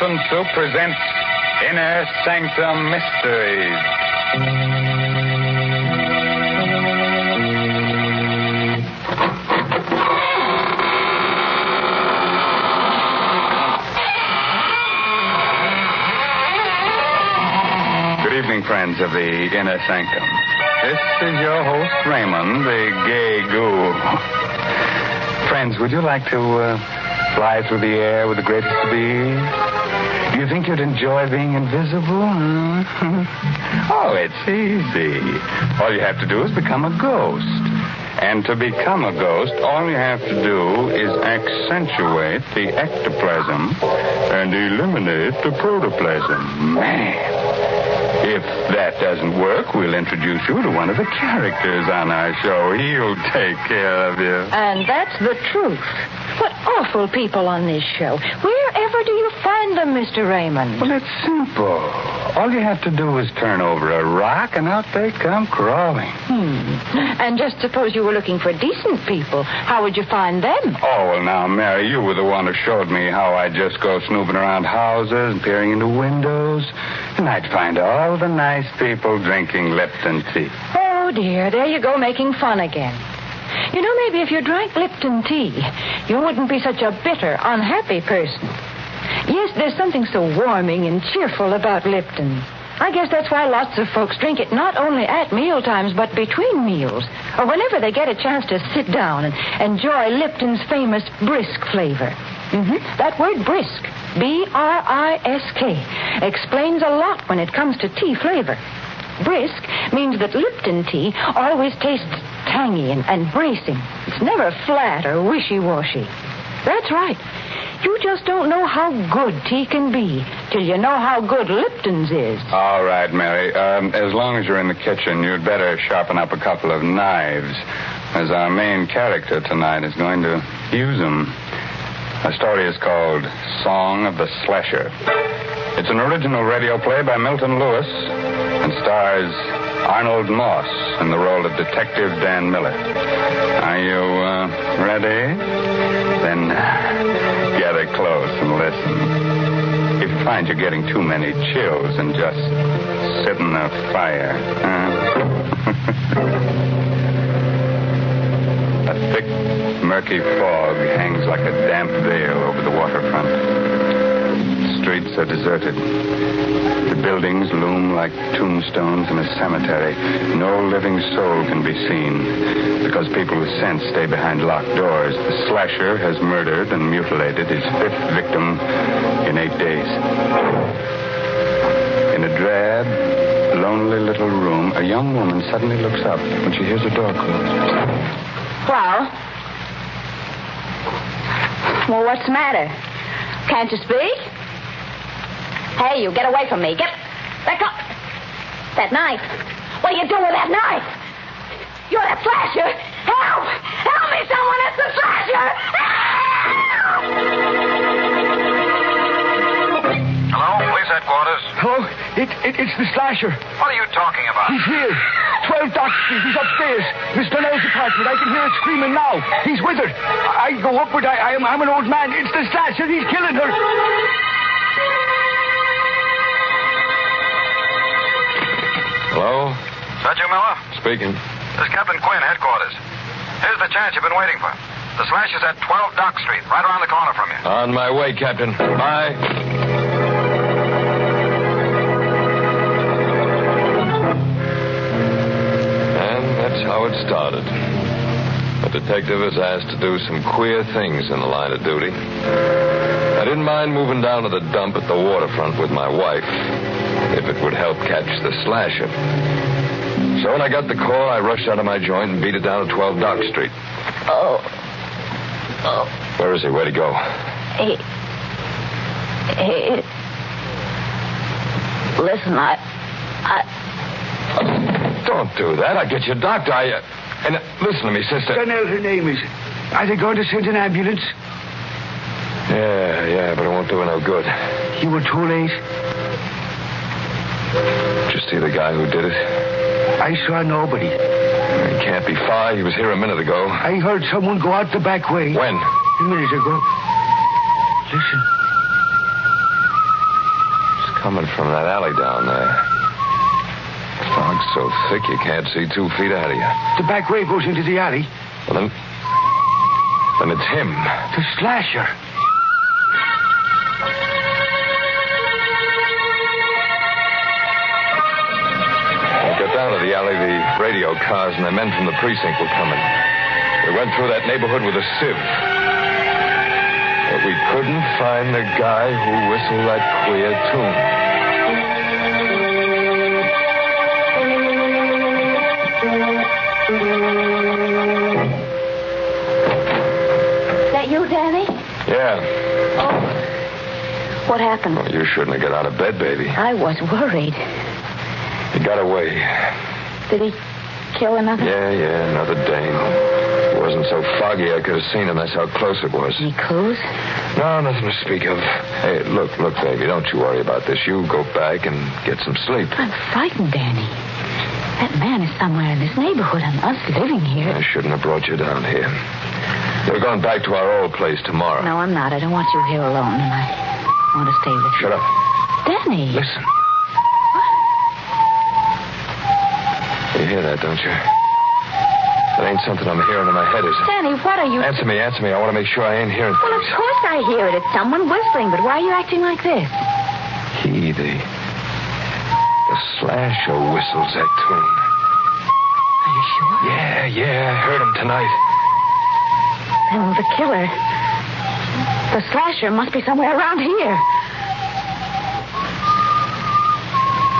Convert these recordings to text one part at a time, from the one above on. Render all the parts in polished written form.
Golden Soup presents Inner Sanctum Mysteries. Good evening, friends of the Inner Sanctum. This is your host, Raymond, the gay ghoul. Friends, would you like to fly through the air with the greatest of ease? Do you think you'd enjoy being invisible? Oh, it's easy. All you have to do is become a ghost. And to become a ghost, all you have to do is accentuate the ectoplasm and eliminate the protoplasm. Man. If that doesn't work, we'll introduce you to one of the characters on our show. He'll take care of you. And that's the truth. What awful people on this show. Wherever do you find them, Mr. Raymond? Well, it's simple. All you have to do is turn over a rock, and out they come crawling. And just suppose you were looking for decent people. How would you find them? Oh, well, now, Mary, you were the one who showed me how I just go snooping around houses and peering into windows, and I'd find all the nice people drinking Lipton tea. Oh, dear. There you go, making fun again. You know, maybe if you drank Lipton tea, you wouldn't be such a bitter, unhappy person. Yes, there's something so warming and cheerful about Lipton. I guess that's why lots of folks drink it not only at mealtimes, but between meals, or whenever they get a chance to sit down and enjoy Lipton's famous brisk flavor. That word brisk, B-R-I-S-K, explains a lot when it comes to tea flavor. Brisk means that Lipton tea always tastes tangy and bracing. It's never flat or wishy-washy. That's right. You just don't know how good tea can be till you know how good Lipton's is. All right, Mary. As long as you're in the kitchen, you'd better sharpen up a couple of knives, as our main character tonight is going to use them. Our story is called Song of the Slasher. It's an original radio play by Milton Lewis and stars Arnold Moss in the role of Detective Dan Miller. Are you ready? Then gather close and listen. If you find you're getting too many chills, and just sit in the fire. A thick, murky fog hangs like a damp veil over the waterfront. The streets are deserted. The buildings loom like tombstones in a cemetery. No living soul can be seen because people with sense stay behind locked doors. The slasher has murdered and mutilated his fifth victim in 8 days. In a drab, lonely little room, a young woman suddenly looks up when she hears a door close. Well, what's the matter? Can't you speak? Hey, you, get away from me. Let go. That knife. What are you doing with that knife? You're the slasher. Help! Help me, someone! It's the slasher! Help! Hello, police headquarters. Hello? It's the slasher. What are you talking about? He's here. 12 Dock Street. He's upstairs. Miss Donnell's apartment. I can hear it screaming now. He's with her. I go upward. I'm an old man. It's the slasher. He's killing her. Hello? Is that you, Miller? Speaking. This is Captain Quinn, headquarters. Here's the chance you've been waiting for. The slasher's at 12 Dock Street, right around the corner from you. On my way, Captain. Bye. That's how it started. A detective is asked to do some queer things in the line of duty. I didn't mind moving down to the dump at the waterfront with my wife, if it would help catch the slasher. So when I got the call, I rushed out of my joint and beat it down to 12 Dock Street. Oh. Where is he? Where'd he go? He... Listen, Don't do that. I'll get you a doctor. And listen to me, sister. Donnell, her name is. Are they going to send an ambulance? Yeah, but it won't do her no good. You were too late. Did you see the guy who did it? I saw nobody. He can't be far. He was here a minute ago. I heard someone go out the back way. When? A minute ago. Listen. coming from that alley down there. Fog's so thick you can't see 2 feet ahead of you. The back way goes into the alley. Well, then it's him. The slasher. I got down to the alley, the radio cars and the men from the precinct were coming. We went through that neighborhood with a sieve. But we couldn't find the guy who whistled that queer tune. Is that you, Danny? Yeah. Oh. What happened? Well, you shouldn't have got out of bed, baby. I was worried. He got away. Did he kill another? Yeah, another dame. It wasn't so foggy I could have seen him. That's how close it was. Any clues? No, nothing to speak of. Hey, look, baby, don't you worry about this. You go back and get some sleep. I'm frightened, Danny. That man is somewhere in this neighborhood and us living here. I shouldn't have brought you down here. We're going back to our old place tomorrow. No, I'm not. I don't want you here alone, and I want to stay with you. Shut up. Danny. Listen. You hear that, don't you? That ain't something I'm hearing in my head, is it? Danny, what are you... Answer me. I want to make sure I ain't hearing Well, of things. course I hear it. It's someone whistling, but why are you acting like this? He, the slasher whistles that tune. Are you sure? Yeah, I heard him tonight. Then the killer... The slasher must be somewhere around here.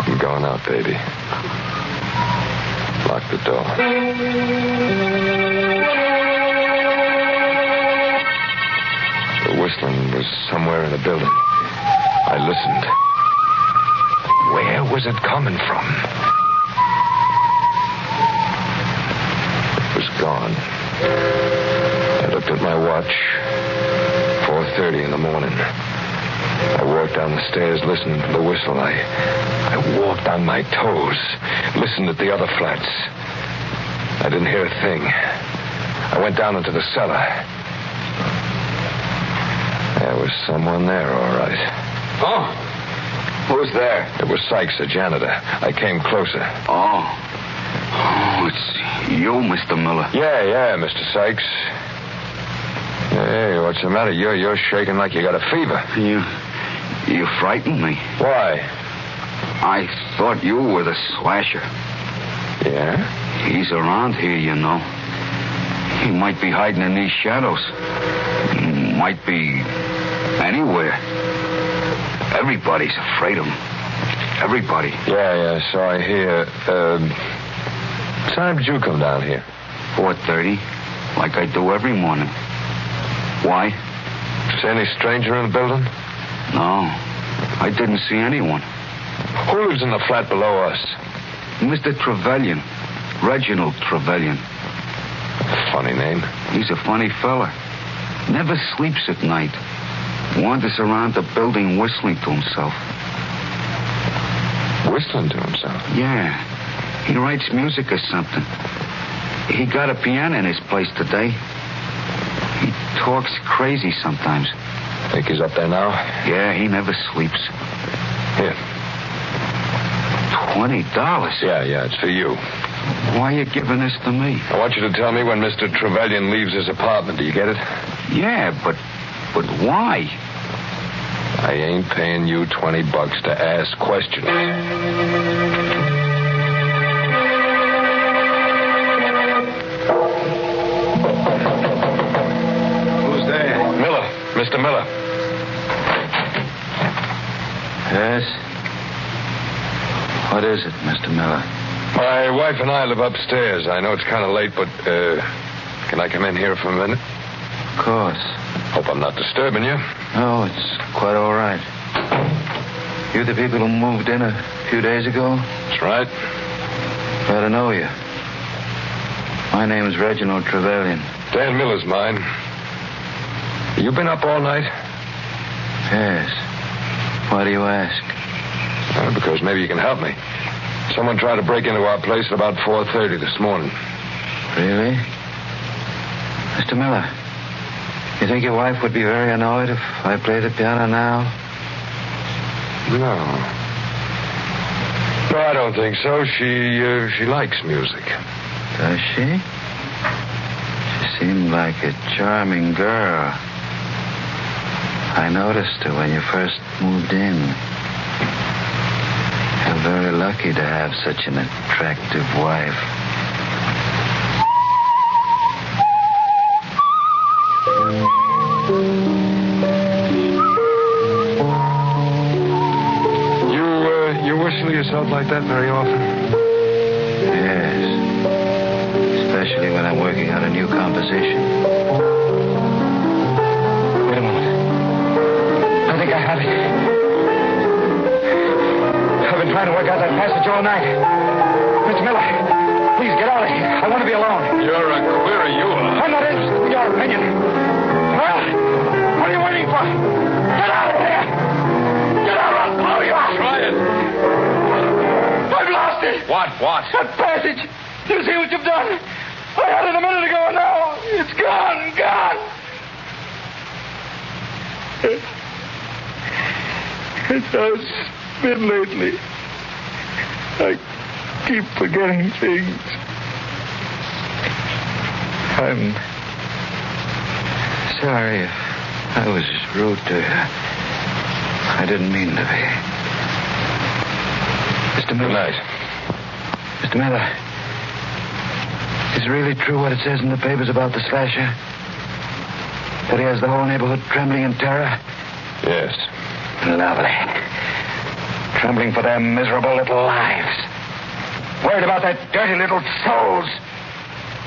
I'm going out, baby. Lock the door. The whistling was somewhere in the building. I listened. Where was it coming from? It was gone. I looked at my watch. 4:30 in the morning. I walked down the stairs listening to the whistle. I walked on my toes, listened at the other flats. I didn't hear a thing. I went down into the cellar. There was someone there, all right. Oh? Who's there? It was Sykes, the janitor. I came closer. Oh, it's you, Mr. Miller. Yeah, Mr. Sykes. Hey, what's the matter? You're shaking like you got a fever. You frightened me. Why? I thought you were the slasher. Yeah? He's around here, you know. He might be hiding in these shadows. Might be anywhere. Everybody's afraid of him. Everybody. Yeah, so I hear. What time did you come down here? 4:30, like I do every morning. Why? See any stranger in the building? No, I didn't see anyone. Who lives in the flat below us? Mr. Trevelyan. Reginald Trevelyan. Funny name. He's a funny fella. Never sleeps at night. Wanders around the building whistling to himself. Whistling to himself? Yeah. He writes music or something. He got a piano in his place today. He talks crazy sometimes. Think he's up there now? Yeah, he never sleeps. Here. $20? Yeah, it's for you. Why are you giving this to me? I want you to tell me when Mr. Trevelyan leaves his apartment. Do you get it? Yeah, but why? I ain't paying you $20 to ask questions. Who's there? Miller. Mr. Miller. Yes? What is it, Mr. Miller? My wife and I live upstairs. I know it's kind of late, but, can I come in here for a minute? Of course. Hope I'm not disturbing you. No, it's quite all right. You the people who moved in a few days ago? That's right. Glad to know you. My name's Reginald Trevelyan. Dan Miller's mine. You been up all night? Yes. Why do you ask? Because maybe you can help me. Someone tried to break into our place at about 4:30 this morning. Really? Mr. Miller, you think your wife would be very annoyed if I played the piano now? No. No, I don't think so. She likes music. Does she? She seemed like a charming girl. I noticed her when you first moved in. You're very lucky to have such an attractive wife. You whistle yourself like that very often? Yes. Especially when I'm working on a new composition. Wait a moment. I think I have it. I've been trying to work out that passage all night. Mr. Miller, please get out of here. I want to be alone. You're a queer you are. I'm not interested in your opinion. Well, what are you waiting for? Get out of here! Get out or I'll blow you out! Try it. I've lost it! What? That passage! You see what you've done? I had it a minute ago and now it's gone! It's how it's been lately. I keep forgetting things. I'm sorry if I was rude to you. I didn't mean to be. Mr. Miller. Good night. Mr. Miller, is it really true what it says in the papers about the slasher? That he has the whole neighborhood trembling in terror? Yes. Lovely. Trembling for their miserable little lives. Worried about their dirty little souls.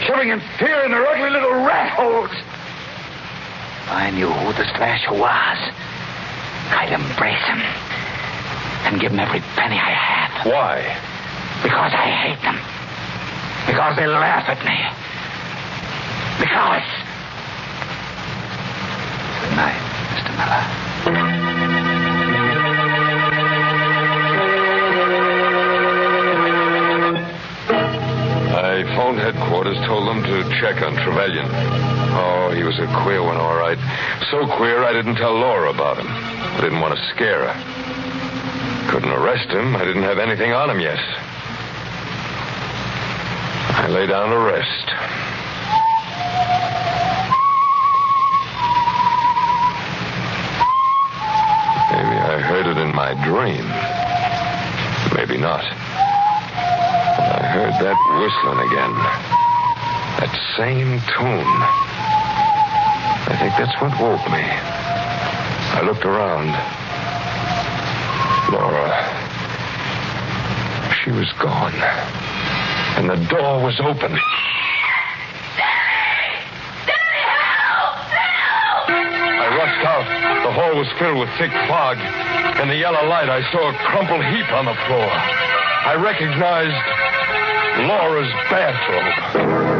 Shivering in fear in their ugly little rat holes. If I knew who the slasher was, I'd embrace him and give him every penny I had. Why? Because I hate them. Because they laugh at me. Because... Good night, Mr. Miller. I phoned headquarters, told them to check on Trevelyan. Oh, he was a queer one, all right. So queer I didn't tell Laura about him. I didn't want to scare her. Couldn't arrest him. I didn't have anything on him yet. I lay down to rest. Maybe I heard it in my dream. Maybe not. But I heard that whistling again. That same tune. I think that's what woke me. I looked around. Laura. She was gone. And the door was open. I rushed out. The hall was filled with thick fog. In the yellow light, I saw a crumpled heap on the floor. I recognized Laura's bathrobe.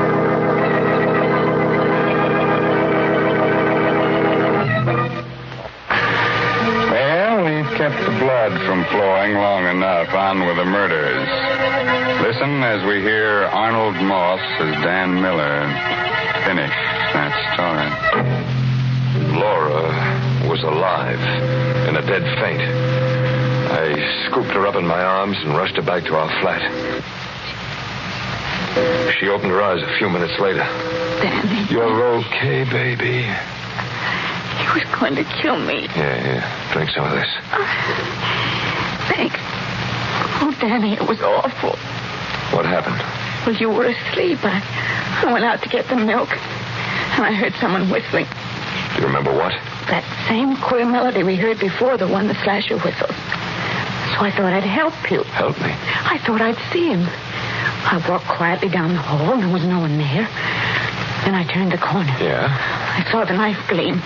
Kept the blood from flowing long enough. On with the murders. Listen as we hear Arnold Moss as Dan Miller finish that story. Laura was alive, in a dead faint. I scooped her up in my arms and rushed her back to our flat. She opened her eyes a few minutes later. Danny. You're okay, baby. He was going to kill me. Yeah. Drink some of this. Thanks. Oh, Danny, it was awful. What happened? Well, you were asleep. I went out to get the milk, and I heard someone whistling. Do you remember what? That same queer melody we heard before, the one the slasher whistles. So I thought I'd help you. Help me? I thought I'd see him. I walked quietly down the hall, and there was no one there. Then I turned the corner. Yeah? I saw the knife gleam.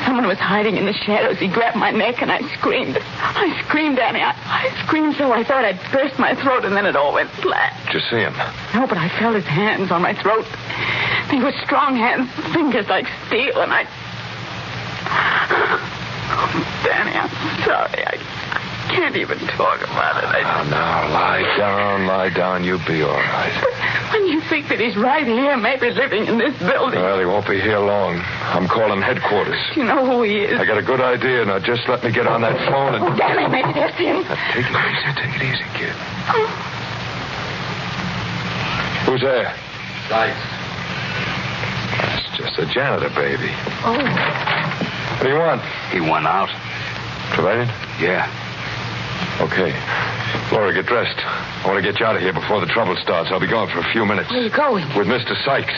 Someone was hiding in the shadows. He grabbed my neck, and I screamed. I screamed, Danny. I screamed so I thought I'd burst my throat, and then it all went flat. Did you see him? No, but I felt his hands on my throat. They were strong hands, fingers like steel, and I... Oh, Danny, I'm sorry. I can't even talk about it. Now, lie down. You'll be all right. But when you think that he's right here, maybe living in this building... Well, he won't be here long. I'm calling headquarters. Do you know who he is? I got a good idea. Now, just let me get on that phone and... Oh, Danny, maybe that's him. Now, take it easy, kid. Who's there? Sykes. It's just a janitor, baby. Oh. What do you want? He went out. Trevelyan? Yeah. Okay. Laura, get dressed. I want to get you out of here before the trouble starts. I'll be gone for a few minutes. Where are you going? With Mr. Sykes.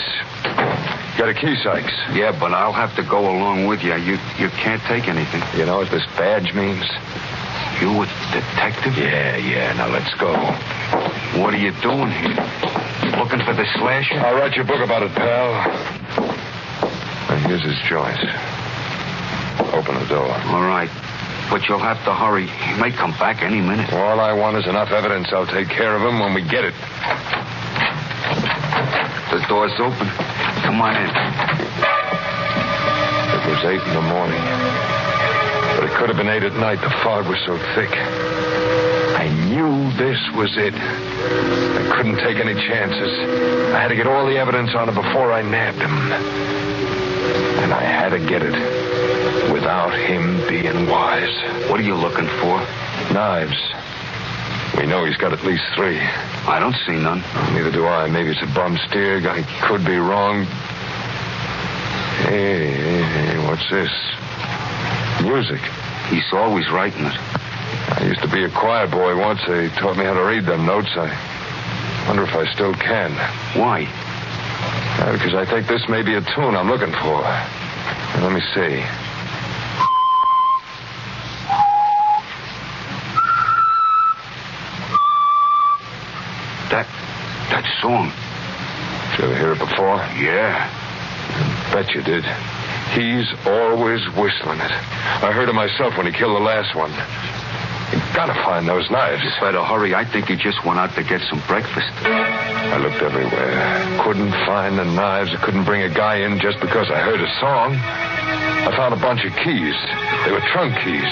Got a key, Sykes? Yeah, but I'll have to go along with you. You can't take anything. You know what this badge means? You a detective? Yeah. Now let's go. What are you doing here? Looking for the slasher? I'll write you a book about it, pal. And here's his joint. Open the door. All right. But you'll have to hurry. He may come back any minute. All I want is enough evidence. I'll take care of him when we get it. The door's open. Come on in. It was 8 in the morning. But it could have been 8 at night. The fog was so thick. I knew this was it. I couldn't take any chances. I had to get all the evidence on him before I nabbed him. And I had to get it without him being wise. What are you looking for? Knives. We know he's got at least 3. I don't see none. Neither do I. Maybe it's a bum steer. I could be wrong. Hey, what's this? Music. He's always writing it. I used to be a choir boy once. They taught me how to read them notes. I wonder if I still can. Why? Because I think this may be a tune I'm looking for. Let me see. That song. Did you ever hear it before? Yeah. Bet you did. He's always whistling it. I heard it myself when he killed the last one. You've got to find those knives. You better hurry. I think he just went out to get some breakfast. I looked everywhere. Couldn't find the knives. I couldn't bring a guy in just because I heard a song. I found a bunch of keys. They were trunk keys.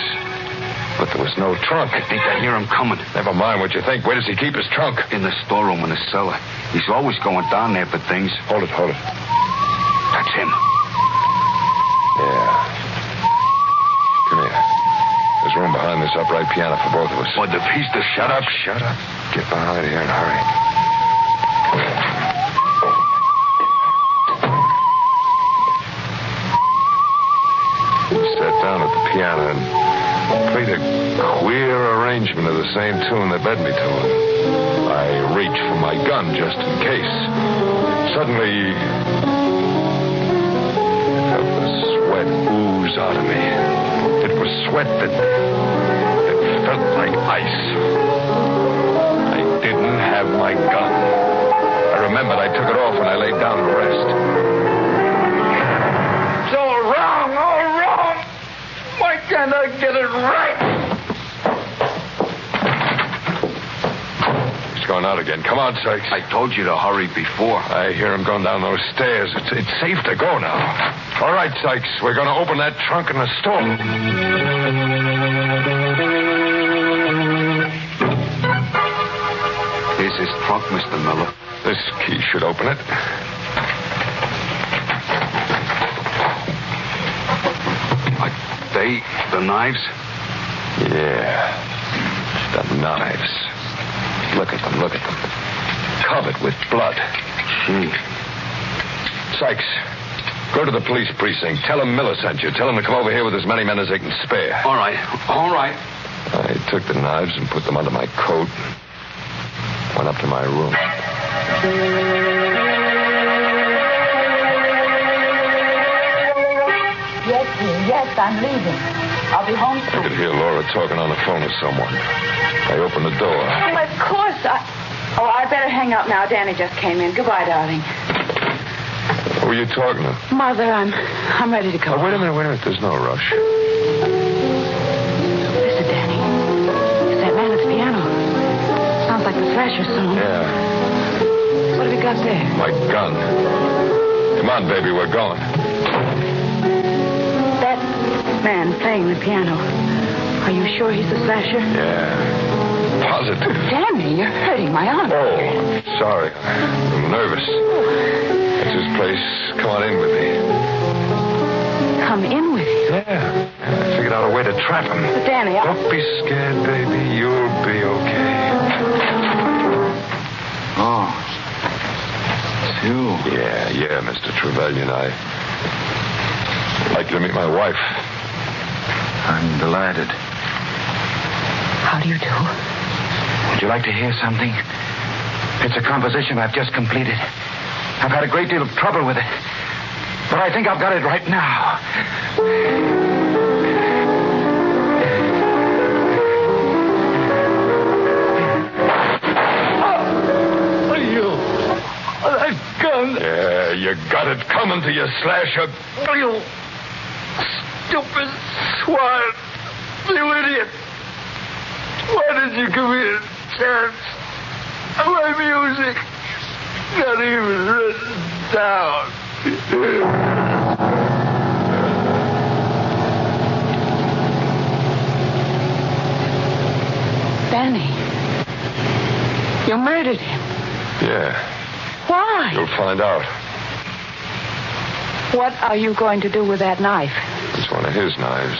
But there was no trunk. I think I hear him coming. Never mind what you think. Where does he keep his trunk? In the storeroom in the cellar. He's always going down there for things. Hold it. That's him. Yeah. Come here. There's room behind this upright piano for both of us. What, the piece to Shut up. Get behind here and hurry. He sat down at the piano and played a queer arrangement of the same tune that led me to him. I reached for my gun just in case. Suddenly, I felt the sweat ooze out of me. It was sweat that felt like ice. I didn't have my gun. I remembered I took it off when I laid down to rest. It's all wrong. Why can't I get it right? He's going out again. Come on, Sykes. I told you to hurry before. I hear him going down those stairs. It's safe to go now. All right, Sykes. We're going to open that trunk in the store. Here's his trunk, Mr. Miller. This key should open it. The knives? Yeah. The knives. Look at them. Covered with blood. Gee. Sykes, go to the police precinct. Tell them Miller sent you. Tell them to come over here with as many men as they can spare. All right. I took the knives and put them under my coat. Went up to my room. Yes, I'm leaving. I'll be home I soon. could hear Laura talking on the phone with someone. I opened the door. Oh, of course. I better hang out now. Danny just came in. Goodbye, darling. Who are you talking to? Mother, I'm ready to go. Oh, wait a minute. There's no rush. Listen, Danny. It's that man at the piano. Sounds like the Thrasher song. Yeah. What have you got there? My gun. Come on, baby. We're going. That man playing the piano. Are you sure he's the Thrasher? Yeah. Positive. Danny, you're hurting my arm. Oh, sorry. I'm nervous. It's his place. Come on in with me. Come in with you. Yeah. I figured out a way to trap him. But Danny, Don't be scared, baby. You'll be okay. Oh. It's you. Yeah, Mr. Trevelyan. I'd like you to meet my wife. I'm delighted. How do you do? Would you like to hear something? It's a composition I've just completed. I've had a great deal of trouble with it. But I think I've got it right now. That gun. Yeah, you got it coming to you, Slasher. You stupid swine. You idiot. Why did you give me a chance? My music. Not even written down. Danny, you murdered him. Yeah, Why? you'll find out. What are you going to do with that knife? It's one of his knives.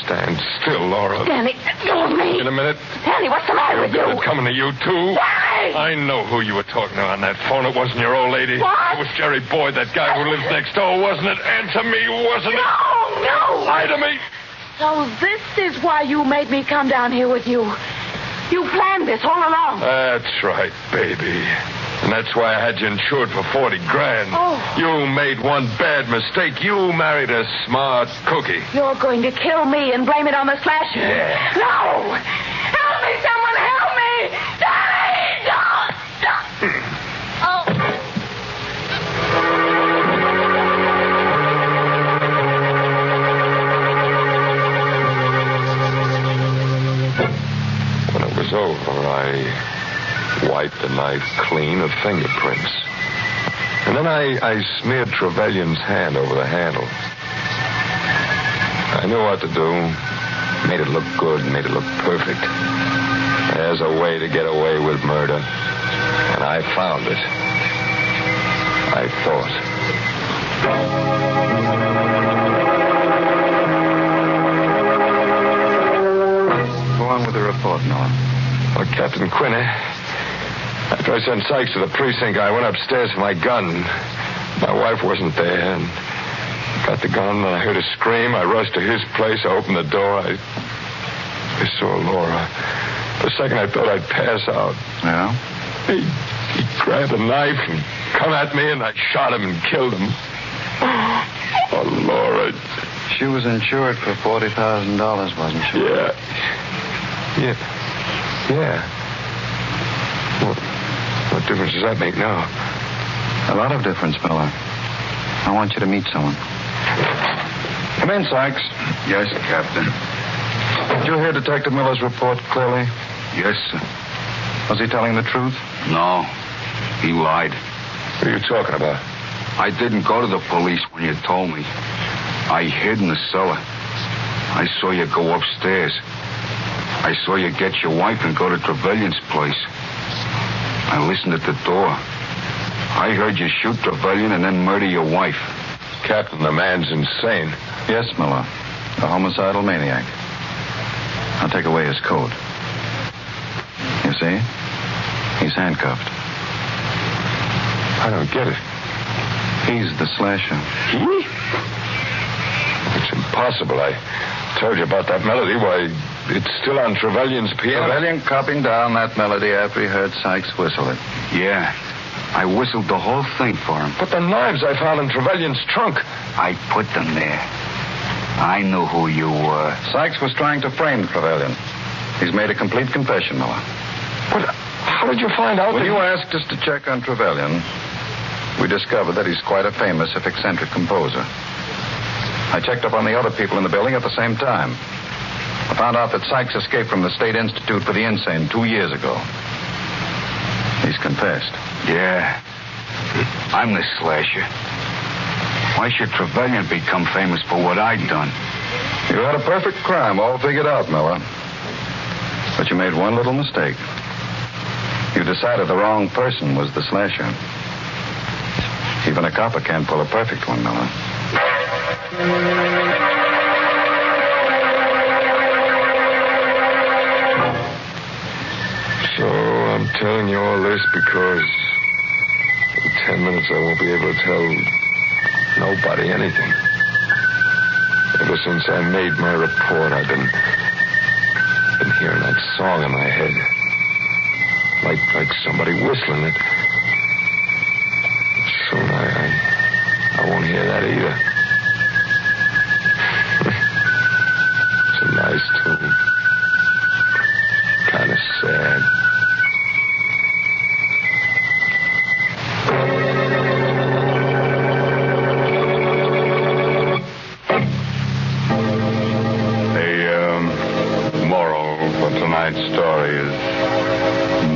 Stand still, Laura. Danny, go with me. In a minute. Danny, what's the matter with you? It's coming to you, too. Danny! I know who you were talking to on that phone. It wasn't your old lady. What? It was Jerry Boyd, that guy who lives next door, wasn't it? Answer me, wasn't it? No! Lie to me. So this is why you made me come down here with you. You planned this all along. That's right, baby. And that's why I had you insured for $40,000. Oh. You made one bad mistake. You married a smart cookie. You're going to kill me and blame it on the slasher. Yeah. No! Help me, someone help me! Danny! No! Oh. When it was over, I wiped the knife clean of fingerprints. And then I smeared Trevelyan's hand over the handle. I knew what to do. Made it look good, made it look perfect. There's a way to get away with murder. And I found it. I thought. Go on with the report, Noah. Well, Captain Quinney, after I sent Sykes to the precinct, I went upstairs for my gun. My wife wasn't there, and got the gun, and I heard a scream. I rushed to his place. I opened the door. I saw Laura. For a second, I thought I'd pass out. Yeah? He grabbed a knife and come at me, and I shot him and killed him. Oh, Laura. She was insured for $40,000, wasn't she? Yeah. What difference does that make now? A lot of difference, Miller. I want you to meet someone. Come in, Sykes. Yes, Captain. Did you hear Detective Miller's report clearly? Yes, sir. Was he telling the truth? No. He lied. What are you talking about? I didn't go to the police when you told me. I hid in the cellar. I saw you go upstairs. I saw you get your wife and go to Trevelyan's place. I listened at the door. I heard you shoot Trevelyan and then murder your wife. Captain, the man's insane. Yes, Miller. A homicidal maniac. I'll take away his coat. You see? He's handcuffed. I don't get it. He's the slasher. He? It's impossible. I told you about that melody. Why, it's still on Trevelyan's piano. Trevelyan copied down that melody after he heard Sykes whistle it. Yeah. I whistled the whole thing for him. But the knives I found in Trevelyan's trunk. I put them there. I knew who you were. Sykes was trying to frame Trevelyan. He's made a complete confession, Miller. But how did you find out When that... you asked us to check on Trevelyan, we discovered that he's quite a famous, if eccentric, composer. I checked up on the other people in the building at the same time. I found out that Sykes escaped from the State Institute for the Insane 2 years ago. He's confessed. Yeah. I'm the slasher. Why should Trevelyan become famous for what I'd done? You had a perfect crime all figured out, Miller. But you made one little mistake. You decided the wrong person was the slasher. Even a copper can't pull a perfect one, Miller. telling you all this because in 10 minutes I won't be able to tell nobody anything. Ever since I made my report, I've been hearing that song in my head. Like somebody whistling it. Soon I won't hear that either. It's a nice tune. Kind of sad. Tonight's story is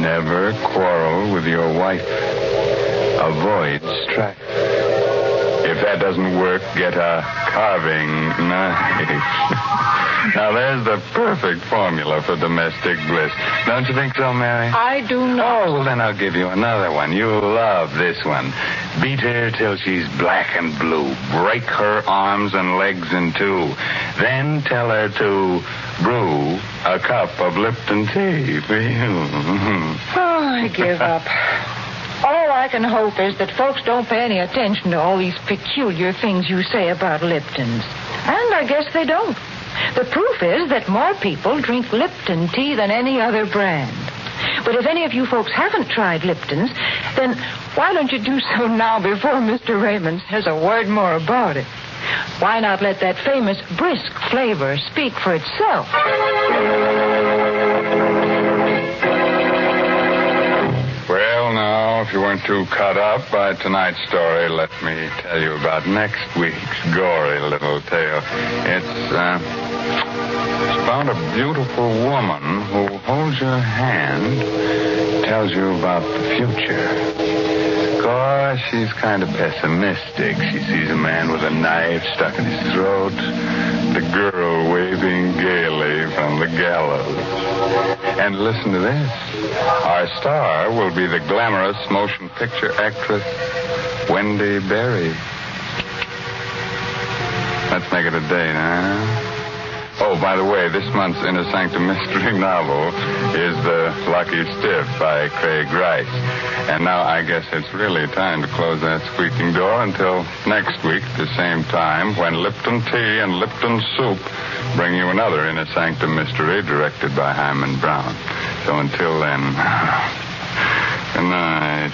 never quarrel with your wife. Avoid strife. If that doesn't work, get a carving knife. Now, there's the perfect formula for domestic bliss. Don't you think so, Mary? I do not. Oh, well, then I'll give you another one. You'll love this one. Beat her till she's black and blue. Break her arms and legs in two. Then tell her to brew a cup of Lipton tea for you. Oh, I give up. All I can hope is that folks don't pay any attention to all these peculiar things you say about Liptons. And I guess they don't. The proof is that more people drink Lipton tea than any other brand. But if any of you folks haven't tried Lipton's, then why don't you do so now before Mr. Raymond says a word more about it? Why not let that famous brisk flavor speak for itself? Well, now, if you weren't too cut up by tonight's story, let me tell you about next week's gory little tale. It's about a beautiful woman who holds your hand, tells you about the future. Of course, she's kind of pessimistic. She sees a man with a knife stuck in his throat, the girl waving gaily from the gallows. And listen to this. Our star will be the glamorous motion picture actress Wendy Berry. Let's make it a date, huh? Oh, by the way, this month's Inner Sanctum mystery novel is The Lucky Stiff by Craig Rice. And now I guess it's really time to close that squeaking door until next week at the same time when Lipton Tea and Lipton Soup bring you another Inner Sanctum mystery directed by Hyman Brown. So until then, good night.